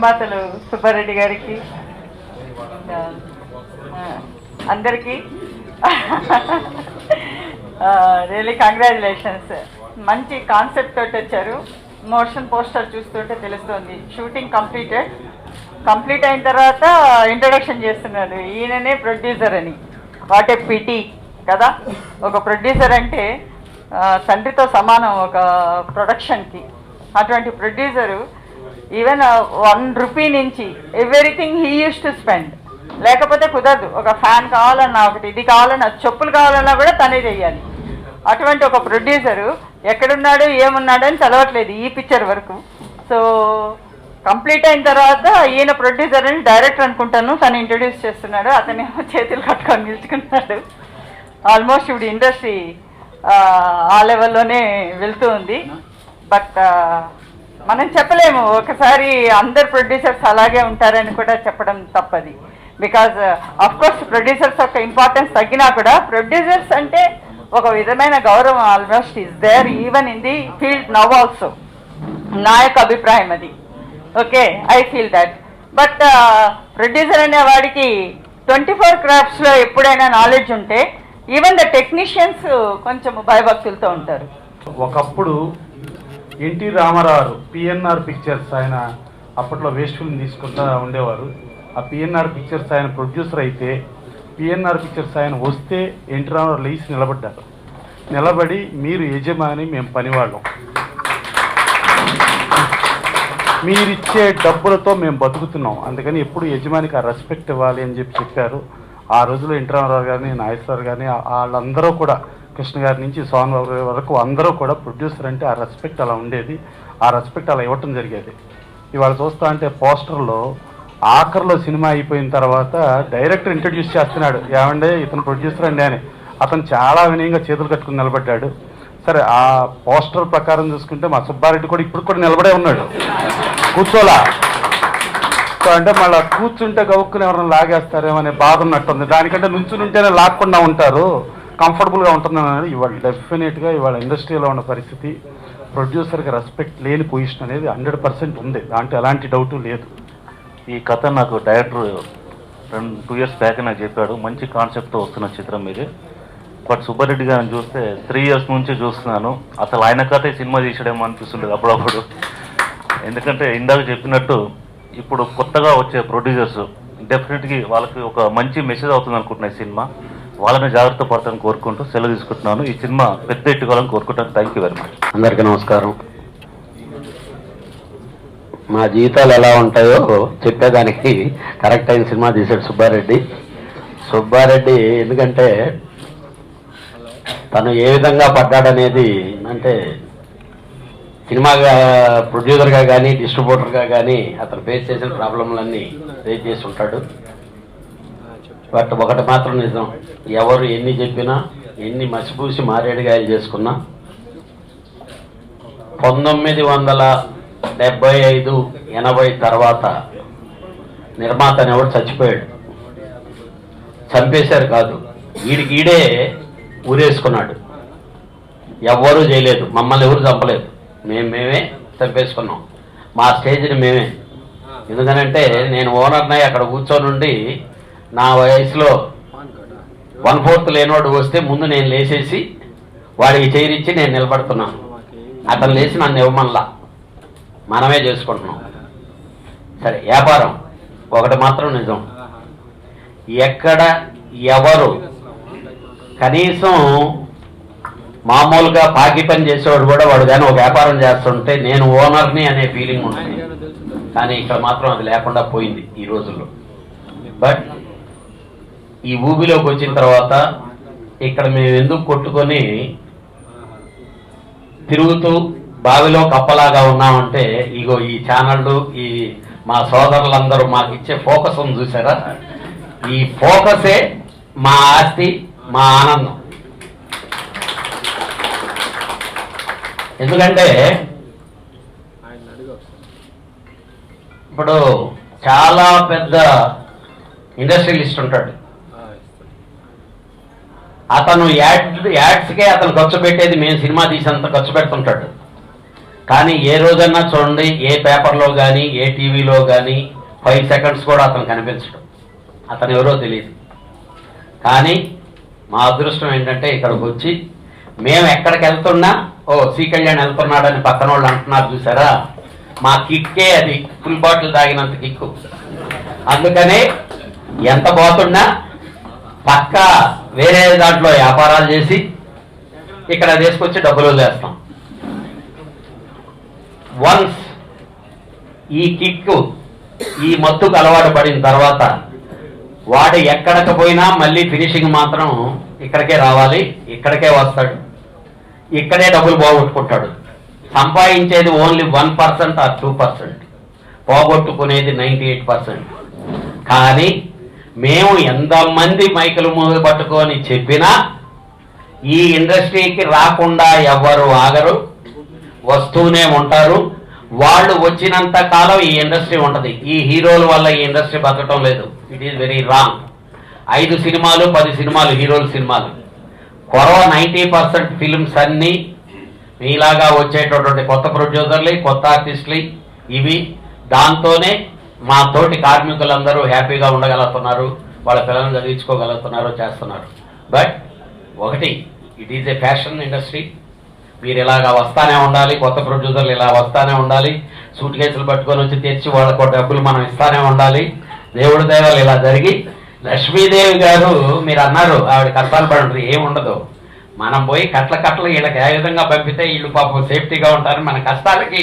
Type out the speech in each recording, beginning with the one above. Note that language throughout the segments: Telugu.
నిర్మాతలు సుబ్బారెడ్డి గారికి అందరికీ రియలీ కంగ్రాచులేషన్స్. మంచి కాన్సెప్ట్ తోటి వచ్చారు. మోషన్ పోస్టర్ చూస్తుంటే తెలుస్తుంది షూటింగ్ కంప్లీట్ అయిన తర్వాత ఇంట్రడక్షన్ చేస్తున్నారు, ఈయననే ప్రొడ్యూసర్ అని. వాట్ ఏ పిటీ కదా. ఒక ప్రొడ్యూసర్ అంటే తండ్రితో సమానం ఒక ప్రొడక్షన్కి. అటువంటి ప్రొడ్యూసరు ఈవెన్ 1 రూపీ నుంచి everything he use to spend. లేకపోతే కుదరదు. ఒక ఫ్యాన్ కావాలన్నా, ఒకటి ఇది కావాలన్నా, చెప్పులు కావాలన్నా కూడా తనే చెయ్యాలి. అటువంటి ఒక ప్రొడ్యూసరు ఎక్కడున్నాడు ఏమున్నాడు అని తెలవట్లేదు ఈ పిక్చర్ వరకు. సో కంప్లీట్ అయిన తర్వాత ఈయన ప్రొడ్యూసర్ అని డైరెక్టర్ అనుకుంటాను తను ఇంట్రడ్యూస్ చేస్తున్నాడు. అతనేమో చేతులు కట్టుకొని నిలుచుకున్నాడు. ఆల్మోస్ట్ ఇప్పుడు ఇండస్ట్రీ ఆ లెవెల్లోనే వెళ్తూ ఉంది. బట్ మనం చెప్పలేము ఒకసారి అందరు ప్రొడ్యూసర్స్ అలాగే ఉంటారని కూడా చెప్పడం తప్పది. బికాజ్ అఫ్ కోర్స్ ప్రొడ్యూసర్స్ యొక్క ఇంపార్టెన్స్ తగ్గినా కూడా ప్రొడ్యూసర్స్ అంటే ఒక విధమైన గౌరవం almost is there even in the field now also. నా యొక్క అభిప్రాయం అది. Okay, I feel that. But producer అనే వాడికి 24 క్రాఫ్ట్స్లో ఎప్పుడైనా నాలెడ్జ్ ఉంటే ఈవెన్ ద టెక్నీషియన్స్ కొంచెం భయభక్తులతో ఉంటారు. ఒకప్పుడు ఎన్టీ రామారావు పిఎన్ఆర్ పిక్చర్స్ ఆయన అప్పట్లో వేస్ట్ ఫిల్మ్ తీసుకుంటా ఉండేవారు. ఆ పిఎన్ఆర్ పిక్చర్స్ ఆయన ప్రొడ్యూసర్ అయితే పిఎన్ఆర్ పిక్చర్స్ ఆయన వస్తే ఎన్టీ రామారావు లేచి నిలబడ్డారు. నిలబడి మీరు యజమాని, మేము పనివాళ్ళం, మీరిచ్చే డబ్బులతో మేము బతుకుతున్నాం, అందుకని ఎప్పుడు యజమానికి ఆ రెస్పెక్ట్ ఇవ్వాలి అని చెప్పారు. ఆ రోజుల్లో ఎన్టీ రామారావు గారిని, నాగేశ్వరరావు గారిని వాళ్ళందరూ కూడా, కృష్ణ గారి నుంచి సోహన్ బాబు వరకు అందరూ కూడా ప్రొడ్యూసర్ అంటే ఆ రెస్పెక్ట్ అలా ఉండేది. ఆ రెస్పెక్ట్ అలా ఇవ్వటం జరిగేది. ఇవాళ చూస్తా అంటే పోస్టర్లో ఆఖరిలో సినిమా అయిపోయిన తర్వాత డైరెక్టర్ ఇంట్రడ్యూస్ చేస్తున్నాడు, ఏమంటే ఇతను ప్రొడ్యూసర్ అండి అని. అతను చాలా వినయంగా చేతులు కట్టుకుని నిలబడ్డాడు. సరే, ఆ పోస్టర్ ప్రకారం చూసుకుంటే మా సుబ్బారెడ్డి కూడా ఇప్పుడు కూడా నిలబడే ఉన్నాడు, కూర్చోలా. సో అంటే మళ్ళీ కూర్చుంటే గౌక్కుని ఎవరైనా లాగేస్తారేమో అనే బాధ ఉన్నట్టుంది. దానికంటే నుంచుంటేనే లాక్కుండా ఉంటారు, కంఫర్టబుల్గా ఉంటుందని. ఇవాళ డెఫినెట్గా ఇవాళ ఇండస్ట్రీలో ఉన్న పరిస్థితి ప్రొడ్యూసర్కి రెస్పెక్ట్ లేని పొజిషన్ అనేది 100% ఉంది. దాంట్లో ఎలాంటి డౌటు లేదు. ఈ కథ నాకు డైరెక్టర్ 2 ఇయర్స్ బ్యాక్ నాకు చెప్పాడు. మంచి కాన్సెప్ట్తో వస్తున్న చిత్రం ఇది. బట్ సుబ్బారెడ్డి గారిని చూస్తే 3 ఇయర్స్ నుంచి చూస్తున్నాను. అసలు ఆయన కథ సినిమా తీసాడేమో అనిపిస్తుండేది అప్పుడప్పుడు. ఎందుకంటే ఇందాక చెప్పినట్టు ఇప్పుడు కొత్తగా వచ్చే ప్రొడ్యూసర్స్ డెఫినెట్గా వాళ్ళకి ఒక మంచి మెసేజ్ అవుతుంది అనుకుంటున్నాయి సినిమా. వాళ్ళని జాగ్రత్త పడతాను కోరుకుంటూ సెలవు తీసుకుంటున్నాను. ఈ సినిమా పెద్ద ఎట్టుకోవాలని కోరుకుంటాను. Thank you very much. అందరికీ నమస్కారం. మా జీవితాలు ఎలా ఉంటాయో చెప్పేదానికి కరెక్ట్ అయిన సినిమా తీశాడు సుబ్బారెడ్డి. ఎందుకంటే తను ఏ విధంగా పడ్డాడనేది, అంటే సినిమా ప్రొడ్యూసర్గా కానీ డిస్ట్రిబ్యూటర్గా కానీ అతను ఫేస్ చేసిన ప్రాబ్లంలన్నీ ఫేస్ చేసి ఉంటాడు. బట్ ఒకటి మాత్రం నిజం, ఎవరు ఎన్ని చెప్పినా, ఎన్ని మసిపూసి మారేడుగాయలు చేసుకున్నా 1975-80 తర్వాత నిర్మాత అనేవాడు చచ్చిపోయాడు. చంపేశారు కాదు, ఈడే ఊరేసుకున్నాడు. ఎవ్వరూ చేయలేదు, మమ్మల్ని ఎవరు చంపలేదు, మేమే చంపేసుకున్నాం. మా స్టేజ్ని మేమే. ఎందుకనంటే నేను ఓనర్నై అక్కడ కూర్చొని ఉండి నా వయసులో 1/4 లేనివాడు వస్తే ముందు నేను లేచేసి వాడికి చేరిచ్చి నేను నిలబడుతున్నాను. అతను లేచి నన్ను ఇవ్వమల్లా, మనమే చేసుకుంటున్నాం. సరే, వ్యాపారం ఒకటి మాత్రం నిజం, ఎక్కడ ఎవరు కనీసం మామూలుగా పాకి పని చేసేవాడు కూడా వాడు కానీ ఒక వ్యాపారం చేస్తుంటే నేను ఓనర్ని అనే ఫీలింగ్ ఉంటుంది. కానీ ఇక్కడ మాత్రం అది లేకుండా పోయింది ఈ రోజుల్లో. బట్ ఈ ఊబిలోకి వచ్చిన తర్వాత ఇక్కడ మేము ఎందుకు కొట్టుకొని తిరుగుతూ బావిలో కప్పలాగా ఉన్నామంటే, ఇగో ఈ ఛానళ్ళు, ఈ మా సోదరులందరూ మాకు ఇచ్చే ఫోకస్ ఉంది చూసారా, ఈ ఫోకసే మా ఆస్తి, మా ఆనందం. ఎందుకంటే ఇప్పుడు చాలా పెద్ద ఇండస్ట్రియలిస్ట్ ఉంటాడు, అతను యాడ్స్కే అతను ఖర్చు పెట్టేది మేము సినిమా తీసేంత ఖర్చు పెడుతుంటాడు. కానీ ఏ రోజన్నా చూడండి ఏ పేపర్లో కానీ ఏ టీవీలో కానీ 5 సెకండ్స్ కూడా అతను కనిపించడు. అతను ఎవరో తెలియదు. కానీ మా అదృష్టం ఏంటంటే ఇక్కడికి వచ్చి మేము ఎక్కడికి వెళ్తున్నా సి కళ్యాణ్ వెళ్తున్నాడని పక్కన వాళ్ళు అంటున్నారు చూసారా, మా కిక్కే అది ఫుల్ బాటిల్ తాగినంత కిక్కు. అందుకనే ఎంత పోతున్నా పక్క వేరే దాంట్లో వ్యాపారాలు చేసి ఇక్కడ తీసుకొచ్చి డబ్బులు వదిలేస్తాం. వన్స్ ఈ కిక్కు ఈ మత్తుకు అలవాటు పడిన తర్వాత వాడు ఎక్కడికి పోయినా మళ్ళీ ఫినిషింగ్ మాత్రం ఇక్కడికే రావాలి, ఇక్కడికే వస్తాడు, ఇక్కడే డబ్బులు పోగొట్టుకుంటాడు. సంపాదించేది ఓన్లీ 1% ఆర్ 2%, పోగొట్టుకునేది 98%. కానీ మేము ఎంతమంది మైకులు మూగ పట్టుకొని చెప్పినా ఈ ఇండస్ట్రీకి రాకుండా ఎవ్వరు ఆగరు, వస్తూనే ఉంటారు. వాళ్ళు వచ్చినంత కాలం ఈ ఇండస్ట్రీ ఉంటుంది. ఈ హీరోల వల్ల ఈ ఇండస్ట్రీ బతకటం లేదు. It is very wrong. 5 సినిమాలు 10 సినిమాలు హీరోల సినిమాలు కొరవ 90% ఫిల్మ్స్ అన్నీ మీలాగా వచ్చేటటువంటి కొత్త ప్రొడ్యూసర్లు, కొత్త ఆర్టిస్టులు ఇవి. దాంతోనే మా తోటి కార్మికులందరూ హ్యాపీగా ఉండగలుగుతున్నారు, వాళ్ళ పిల్లల్ని చదివించుకోగలుగుతున్నారు, చేస్తున్నారు. బట్ ఒకటి, it is a fashion industry. మీరు ఇలాగా వస్తానే ఉండాలి, కొత్త ప్రొడ్యూసర్లు ఇలా వస్తానే ఉండాలి, సూట్ కేసులు పట్టుకొని వచ్చి తెచ్చి వాళ్ళకు డబ్బులు మనం ఇస్తానే ఉండాలి. దేవుడి దైవాలు ఇలా జరిగి లక్ష్మీదేవి గారు మీరు అన్నారు ఆవిడ కష్టాలు పడి ఏముండదు. మనం పోయి కట్టలు వీళ్ళకి ఏ విధంగా పంపితే వీళ్ళు పాపం సేఫ్టీగా ఉంటారు. మన కష్టాలకి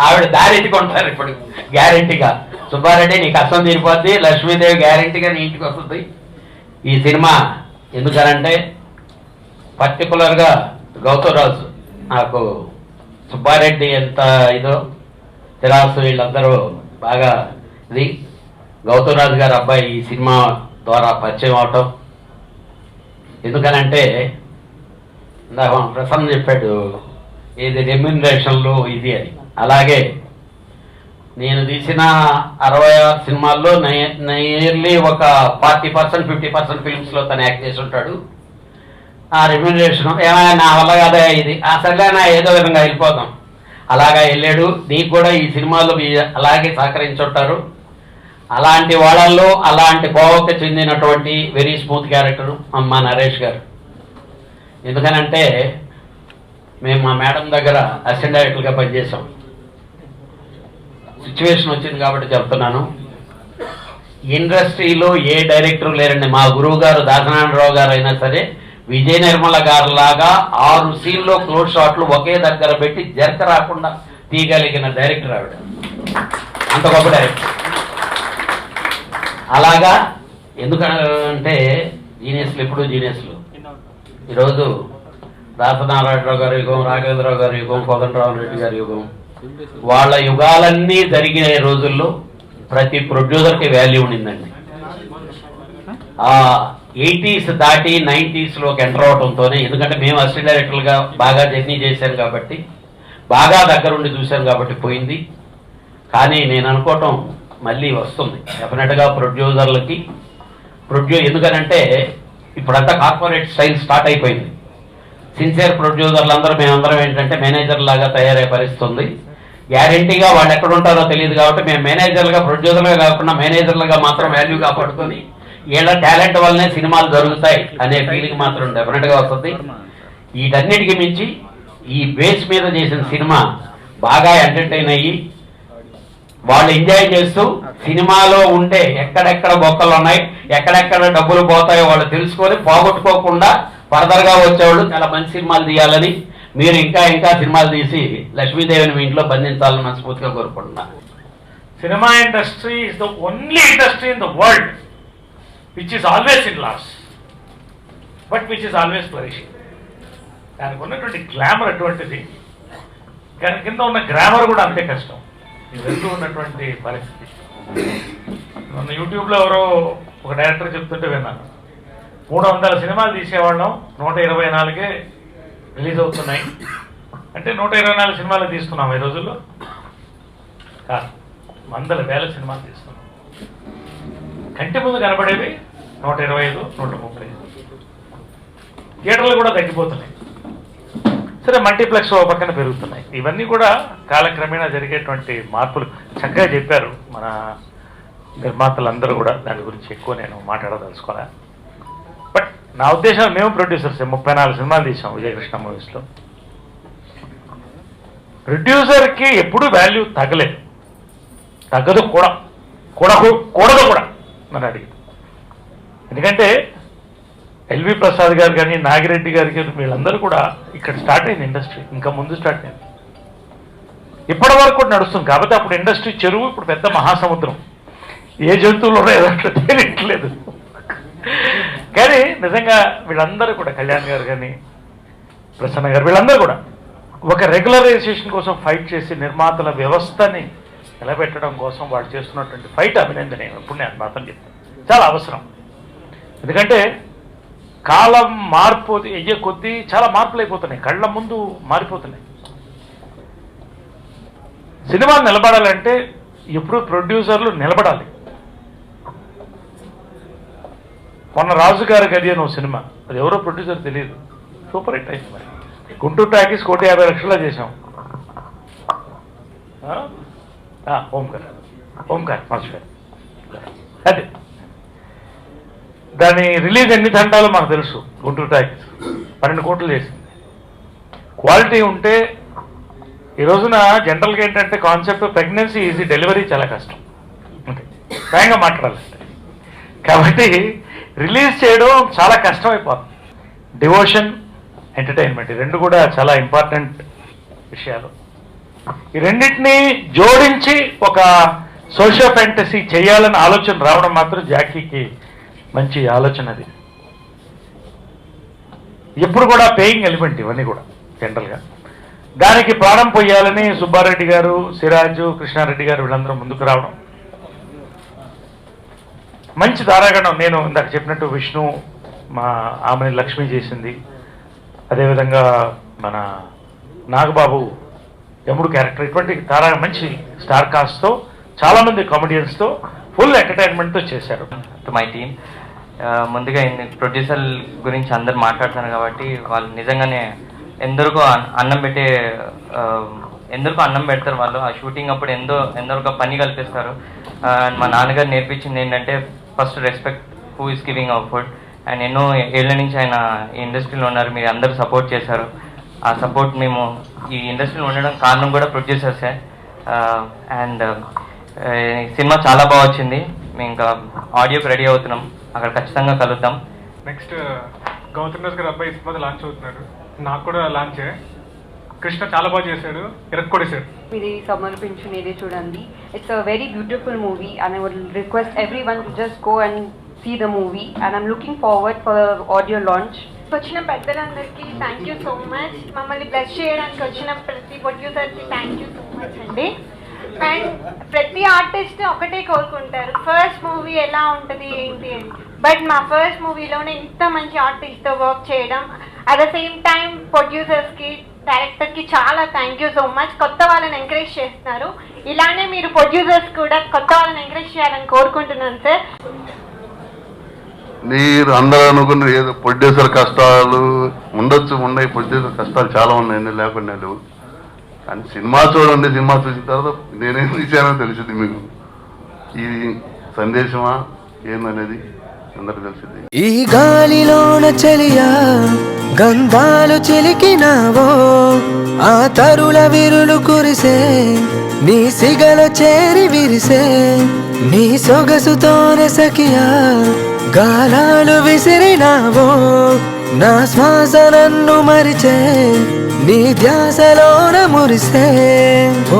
ఆవిడ దారెత్తుకుంటారు. ఇప్పుడు గ్యారెంటీగా సుబ్బారెడ్డి నీ కష్టం తీరిపోద్ది, లక్ష్మీదేవి గ్యారెంటీగా నీ ఇంటికి వస్తుంది. ఈ సినిమా ఎందుకనంటే పర్టికులర్గా గౌతమరాజు, నాకు సుబ్బారెడ్డి ఎంత ఇదో తెరాసు వీళ్ళందరూ బాగా ఇది. గౌతమరాజు గారు అబ్బాయి ఈ సినిమా ద్వారా పరిచయం అవటం. ఎందుకనంటే ఇందాక ప్రసన్న చెప్పాడు ఇది రెమ్యూనరేషన్లు ఇది అని. అలాగే నేను తీసిన 66 సినిమాల్లో నియర్లీ ఒక 40% 50% ఫిల్మ్స్లో తను యాక్ట్ చేసి ఉంటాడు. ఆ రెమ్యూనరేషన్ ఏమైనా నా వల్ల కదా ఇది సరేనా ఏదో విధంగా వెళ్ళిపోతాం. అలాగా వెళ్ళాడు. నీకు కూడా ఈ సినిమాలో అలాగే సహకరించుంటారు. అలాంటి వాళ్ళల్లో అలాంటి కోవకు చెందినటువంటి వెరీ స్మూత్ క్యారెక్టరు అమ్మ నరేష్ గారు. ఎందుకనంటే మేము మా మేడం దగ్గర అసిస్టెంట్ డైరెక్టర్గా పనిచేసాం. సిచ్యువేషన్ వచ్చింది కాబట్టి చెప్తున్నాను. ఇండస్ట్రీలో ఏ డైరెక్టర్ లేరండి. మా గురువు గారు దాసనారాయణరావు గారు అయినా సరే విజయ నిర్మల గారు లాగా 6 సీన్లో క్లోజ్ షాట్లు ఒకే దగ్గర పెట్టి జర్క రాకుండా తీయగలిగిన డైరెక్టర్ ఆవిడ. అంత గొప్ప డైరెక్టర్. అలాగా ఎందుకంటే జీనియస్లు ఎప్పుడు జీనియస్లు. ఈరోజు దాసనారాయణరావు గారి యుగం, రాఘవేంద్రరావు గారి యుగం, కోదండరావు రెడ్డి గారి యుగం, వాళ్ళ యుగాలన్నీ జరిగిన రోజుల్లో ప్రతి ప్రొడ్యూసర్కి వాల్యూ ఉండిందండి. 80s దాటి 90sలోకి ఎంటర్ అవడంతోనే, ఎందుకంటే మేము అసిస్టెంట్ డైరెక్టర్లుగా బాగా జర్నీ చేశాను కాబట్టి, బాగా దగ్గరుండి చూశాను కాబట్టి పోయింది. కానీ నేను అనుకోవటం మళ్ళీ వస్తుంది డెఫినెట్గా ప్రొడ్యూసర్లకి. ఎందుకనంటే ఇప్పుడంతా కార్పొరేట్ స్టైల్ స్టార్ట్ అయిపోయింది. సిన్సియర్ ప్రొడ్యూసర్లు అందరూ మేమందరం ఏంటంటే మేనేజర్ లాగా తయారయ్యే పరిస్థితుంది. గ్యారంటీగా వాళ్ళు ఎక్కడ ఉంటారో తెలియదు కాబట్టి మేము మేనేజర్లుగా, ప్రొడ్యూసర్లుగా కాకుండా మేనేజర్లుగా మాత్రం వాల్యూ కాపాడుకొని వీళ్ళ టాలెంట్ వల్లనే సినిమాలు జరుగుతాయి అనే ఫీలింగ్ మాత్రం డెఫినెట్గా వస్తుంది. వీటన్నిటికి మించి ఈ బేస్ మీద చేసిన సినిమా బాగా ఎంటర్టైన్ అయ్యి వాళ్ళు ఎంజాయ్ చేస్తూ సినిమాలో ఉంటే ఎక్కడెక్కడ బొక్కలు ఉన్నాయి, ఎక్కడెక్కడ డబ్బులు పోతాయో వాళ్ళు తెలుసుకొని పోగొట్టుకోకుండా ఫర్దర్గా వచ్చేవాళ్ళు చాలా మంచి సినిమాలు తీయాలని, మీరు ఇంకా ఇంకా సినిమాలు తీసి లక్ష్మీదేవిని మీ ఇంట్లో బంధించాలని మనస్ఫూర్తిగా కోరుకుంటున్నాను. Cinema industry is the only industry in the world which is always in loss but which is always flourishing. దానికి ఉన్నటువంటి గ్లామర్ అటువంటిది, దాని కింద ఉన్న గ్రామర్ కూడా అంతే కష్టం. ఇది రెండు ఉన్నటువంటి పరిస్థితి. మొన్న యూట్యూబ్లో ఎవరో ఒక డైరెక్టర్ చెప్తుంటే విన్నాను, 300 సినిమాలు తీసేవాళ్ళం 124 రిలీజ్ అవుతున్నాయి అంటే 124 సినిమాలు తీస్తున్నాం ఈ రోజుల్లో కాదు, వందల వేల సినిమాలు తీస్తున్నాం. కంటి ముందు కనబడేవి 125, 135. థియేటర్లు కూడా తగ్గిపోతున్నాయి. సో సరే మల్టీప్లెక్స్ ఓ పక్కన పెరుగుతున్నాయి. ఇవన్నీ కూడా కాలక్రమేణా జరిగేటువంటి మార్పులు. చక్కగా చెప్పారు మన నిర్మాతలందరూ కూడా, దాని గురించి ఎక్కువ నేను మాట్లాడదలుచుకోలే. బట్ నా ఉద్దేశం, మేము ప్రొడ్యూసర్స్ 34 సినిమాలు తీసాం విజయకృష్ణ మూవీస్లో. ప్రొడ్యూసర్కి ఎప్పుడూ వాల్యూ తగ్గలేదు, తగ్గదు కూడా, కూడదు కూడా నన్ను అడిగి. ఎందుకంటే ఎల్వి ప్రసాద్ గారు కానీ, నాగిరెడ్డి గారి కానీ, వీళ్ళందరూ కూడా ఇక్కడ స్టార్ట్ అయింది ఇండస్ట్రీ, ఇంకా ముందు స్టార్ట్ అయింది, ఇప్పటి వరకు కూడా నడుస్తుంది. కాబట్టి అప్పుడు ఇండస్ట్రీ చెరువు, ఇప్పుడు పెద్ద మహాసముద్రం, ఏ జంతువులు ఉన్నాయో అట్లా తెలియట్లేదు. కానీ నిజంగా వీళ్ళందరూ కూడా, కళ్యాణ్ గారు కానీ, ప్రసన్న గారు, వీళ్ళందరూ కూడా ఒక రెగ్యులరైజేషన్ కోసం ఫైట్ చేసి నిర్మాతల వ్యవస్థని నిలబెట్టడం కోసం వాళ్ళు చేస్తున్నటువంటి ఫైట్ అభినందనీయం. ఇప్పుడు నేను మాత్రం చెప్తాను, చాలా అవసరం. ఎందుకంటే కాలం మార్పు అయ్యే కొద్దీ చాలా మార్పులు అయిపోతున్నాయి, కళ్ళ ముందు మారిపోతున్నాయి. సినిమా నిలబడాలంటే ఎప్పుడు ప్రొడ్యూసర్లు నిలబడాలి. మొన్న రాజుగారి గది అని ఒక సినిమా, అది ఎవరో ప్రొడ్యూసర్ తెలియదు, సూపర్ హిట్ అయింది. మరి గుంటూరు టాకీస్ 1,50,00,000 చేసాం. ఓంకార్ మర్చిపోయారు. అదే దాని రిలీజ్ ఎన్ని తంటాలో మనకు తెలుసు. గుంటూరు టాకీస్ 12 కోట్లు చేసింది. క్వాలిటీ ఉంటే ఈ రోజున జనరల్గా ఏంటంటే కాన్సెప్ట్ ప్రెగ్నెన్సీ ఈజీ, డెలివరీ చాలా కష్టం, అంటే స్వయంగా మాట్లాడాలంటే. కాబట్టి రిలీజ్ చేయడం చాలా కష్టం అయిపోతుంది. డివోషన్, ఎంటర్టైన్మెంట్, ఈ రెండు కూడా చాలా ఇంపార్టెంట్ విషయాలు. ఈ రెండింటినీ జోడించి ఒక సోషియో ఫ్యాంటసీ చేయాలని ఆలోచన రావడం మాత్రం జాకీకి మంచి ఆలోచన. అది ఎప్పుడు కూడా పేయింగ్ ఎలిమెంట్ ఇవన్నీ కూడా జనరల్గా. దానికి ప్రాణం పోయాలని సుబ్బారెడ్డి గారు, సిరాజు, కృష్ణారెడ్డి గారు వీళ్ళందరూ ముందుకు రావడం, మంచి తారాగణం. నేను ఇందాక చెప్పినట్టు విష్ణు, మా ఆమెని లక్ష్మి చేసింది, అదేవిధంగా మన నాగబాబు యముడు క్యారెక్టర్, ఇటువంటి మంచి స్టార్ కాస్ట్తో, చాలామంది కామెడియన్స్తో, ఫుల్ ఎంటర్టైన్మెంట్తో చేశారు. టు మై టీమ్, ముందుగా ప్రొడ్యూసర్ గురించి అందరు మాట్లాడుతున్నారు కాబట్టి వాళ్ళు నిజంగానే ఎందరికో అన్నం పెడతారు. వాళ్ళు ఆ షూటింగ్ అప్పుడు ఎందరికో పని కల్పిస్తారు. మా నాన్నగారు నేర్పించింది ఏంటంటే first respect who is giving our food. And ఎన్నో ఏళ్ల నుంచి ఆయన ఈ ఇండస్ట్రీలో ఉన్నారు, మీరు అందరూ సపోర్ట్ చేశారు. ఆ సపోర్ట్ మేము ఈ ఇండస్ట్రీలో ఉండడం కారణం కూడా ప్రొడ్యూసర్సే. అండ్ సినిమా చాలా బాగా వచ్చింది. మేము ఇంకా ఆడియోకి రెడీ అవుతున్నాం, అక్కడ ఖచ్చితంగా కలుద్దాం. నెక్స్ట్ గౌతమ్ రాజ్ గారు అబ్బాయి సినిమా లాంచ్ అవుతున్నారు, నాకు కూడా లాంచే. కృష్ణ చాలా బాగా చేశాడు, ఇరక్కొడేశాడు. ఇది సమర్పించు నేనే చూడండి. It's a very beautiful movie and I would request everyone to just go and see the movie and I'm looking forward for audio launch. వచ్చిన పెద్దలందరికీ థ్యాంక్ యూ సో మచ్. మమ్మల్ని బ్లెస్ చేయడానికి వచ్చిన ప్రతి ప్రొడ్యూసర్కి థ్యాంక్ యూ సో మచ్ అండి. అండ్ ప్రతి ఆర్టిస్ట్ ఒకటే కోరుకుంటారు ఫస్ట్ మూవీ ఎలా ఉంటుంది ఏంటి అని. బట్ మా ఫస్ట్ మూవీలోనే ఇంత మంచి ఆర్టిస్ట్తో వర్క్ చేయడం, అట్ ద సేమ్ టైం ప్రొడ్యూసర్స్కి, డైరెక్టర్కి చాలా థ్యాంక్ యూ సో మచ్. కొత్త వాళ్ళని ఎంకరేజ్ చేస్తున్నారు, ఇలానే మీరు ప్రొడ్యూసర్స్ కూడా కొత్త వాళ్ళని ఎంకరేజ్ చేయాలని కోరుకుంటున్నాను సార్. మీరు అందరూ అనుకున్న ఏదో ప్రొడ్యూసర్ కష్టాలు ఉన్నాయి, ప్రొడ్యూసర్ కష్టాలు చాలా ఉన్నాయండి, లేకుండా లేవు. కానీ సినిమా చూడండి, సినిమా చూసిన తర్వాత నేనేం తీసానో తెలిసింది మీకు. ఈ సందేశమా ఏందనేది అందరికి తెలిసింది. ఈ గాలిలోన చలియా గంధాలు చిలికినావో, ఆ తరుల విరులు కురిసే నీ సిగల చేరి విరిసే, నీ సొగసుతోనే సఖియా గాలాలు విసిరినావో, నా శ్వాస నన్ను మరిచే నీ ధ్యాసలోన మురిసే. ఓ